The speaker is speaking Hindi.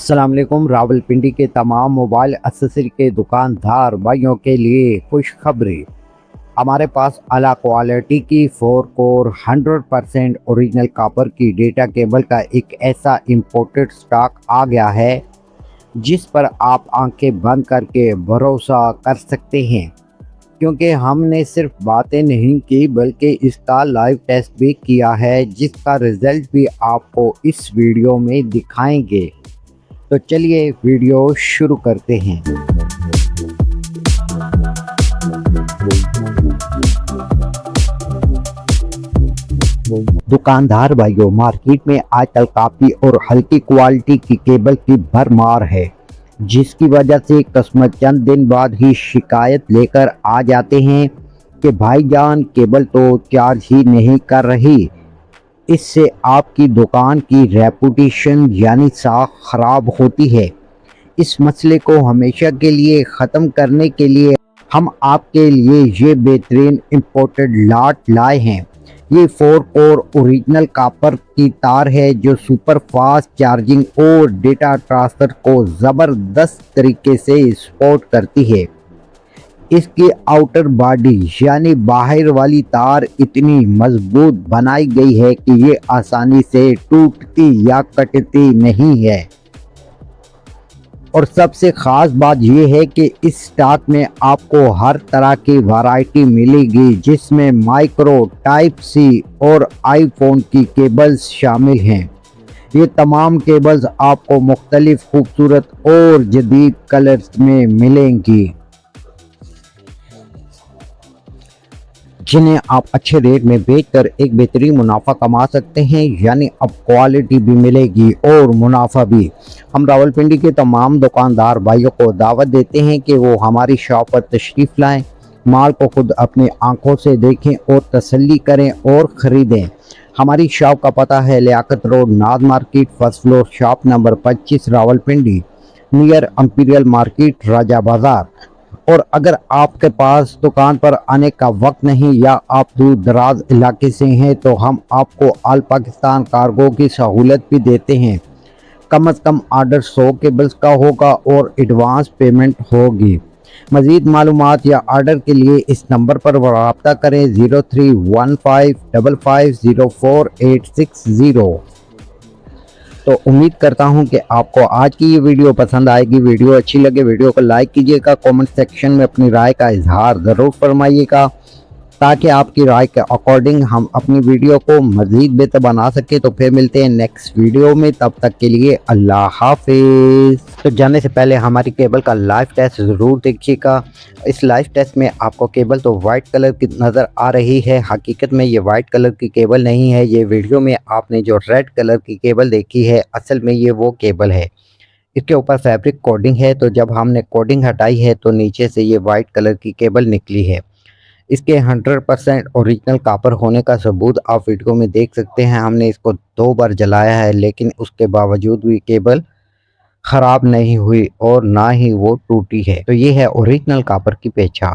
अस्सलाम वालेकुम। रावलपिंडी के तमाम मोबाइल एक्सेसरी के दुकानदार भाइयों के लिए खुशखबरी। हमारे पास आला क्वालिटी की 4 कोर 100% ओरिजिनल कॉपर की डेटा केबल का एक ऐसा इंपोर्टेड स्टॉक आ गया है जिस पर आप आंखें बंद करके भरोसा कर सकते हैं, क्योंकि हमने सिर्फ बातें नहीं की बल्कि इसका लाइव टेस्ट भी किया है, जिसका रिजल्ट भी आपको इस वीडियो में दिखाएंगे। तो चलिए वीडियो शुरू करते हैं। दुकानदार भाइयों, मार्केट में आजकल काफ़ी और हल्की क्वालिटी की केबल की भरमार है, जिसकी वजह से कस्टमर चंद दिन बाद ही शिकायत लेकर आ जाते हैं कि भाईजान केबल तो चार्ज ही नहीं कर रही। इससे आपकी दुकान की रेपुटेशन यानी साख खराब होती है। इस मसले को हमेशा के लिए ख़त्म करने के लिए हम आपके लिए ये बेहतरीन इंपोर्टेड लॉट लाए हैं। ये 4 कोर ओरिजिनल कॉपर की तार है जो सुपर फास्ट चार्जिंग और डेटा ट्रांसफ़र को ज़बरदस्त तरीके से सपोर्ट करती है। इसकी आउटर बॉडी यानी बाहर वाली तार इतनी मजबूत बनाई गई है कि ये आसानी से टूटती या कटती नहीं है। और सबसे ख़ास बात यह है कि इस स्टॉक में आपको हर तरह की वैरायटी मिलेगी, जिसमें माइक्रो, टाइप सी और आईफोन की केबल्स शामिल हैं। ये तमाम केबल्स आपको मुख्तलिफ खूबसूरत और जदीद कलर्स में मिलेंगी, जिन्हें आप अच्छे रेट में बेचकर एक बेहतरीन मुनाफा कमा सकते हैं। यानी अब क्वालिटी भी मिलेगी और मुनाफा भी। हम रावलपिंडी के तमाम दुकानदार भाइयों को दावत देते हैं कि वो हमारी शॉप पर तशरीफ़ लाएं, माल को खुद अपनी आंखों से देखें और तसल्ली करें और ख़रीदें। हमारी शॉप का पता है Liaquat Road, Naz Market, first floor, shop number 25, Rawalpindi, near Imperial Market, Raja Bazaar. और अगर आपके पास दुकान पर आने का वक्त नहीं या आप दूर दराज इलाके से हैं तो हम आपको ऑल पाकिस्तान कार्गो की सहूलत भी देते हैं। कम से कम ऑर्डर 100 केबल्स का होगा और एडवांस पेमेंट होगी। मज़ीद मालूमात या ऑर्डर के लिए इस नंबर पर रब्ता करें 0315550480। तो उम्मीद करता हूं कि आपको आज की ये वीडियो पसंद आएगी। वीडियो अच्छी लगे वीडियो को लाइक कीजिएगा, कमेंट सेक्शन में अपनी राय का इजहार ज़रूर फरमाइएगा, ताकि आपकी राय के अकॉर्डिंग हम अपनी वीडियो को मज़ीद बेहतर बना सके। तो फिर मिलते हैं नेक्स्ट वीडियो में, तब तक के लिए अल्लाह हाफिज़। तो जाने से पहले हमारी केबल का लाइव टेस्ट ज़रूर देखिएगा। इस लाइव टेस्ट में आपको केबल तो वाइट कलर की नज़र आ रही है, हकीकत में ये वाइट कलर की केबल नहीं है। ये वीडियो में आपने जो रेड कलर की केबल देखी है, असल में ये वो केबल है। इसके ऊपर फैब्रिक कोडिंग है, तो जब हमने कोडिंग हटाई है तो नीचे से ये वाइट कलर की केबल निकली है। इसके 100% ओरिजिनल कॉपर होने का सबूत आप वीडियो में देख सकते हैं। हमने इसको 2 बार जलाया है, लेकिन उसके बावजूद भी केबल ख़राब नहीं हुई और ना ही वो टूटी है। तो ये है ओरिजिनल कॉपर की पहचान।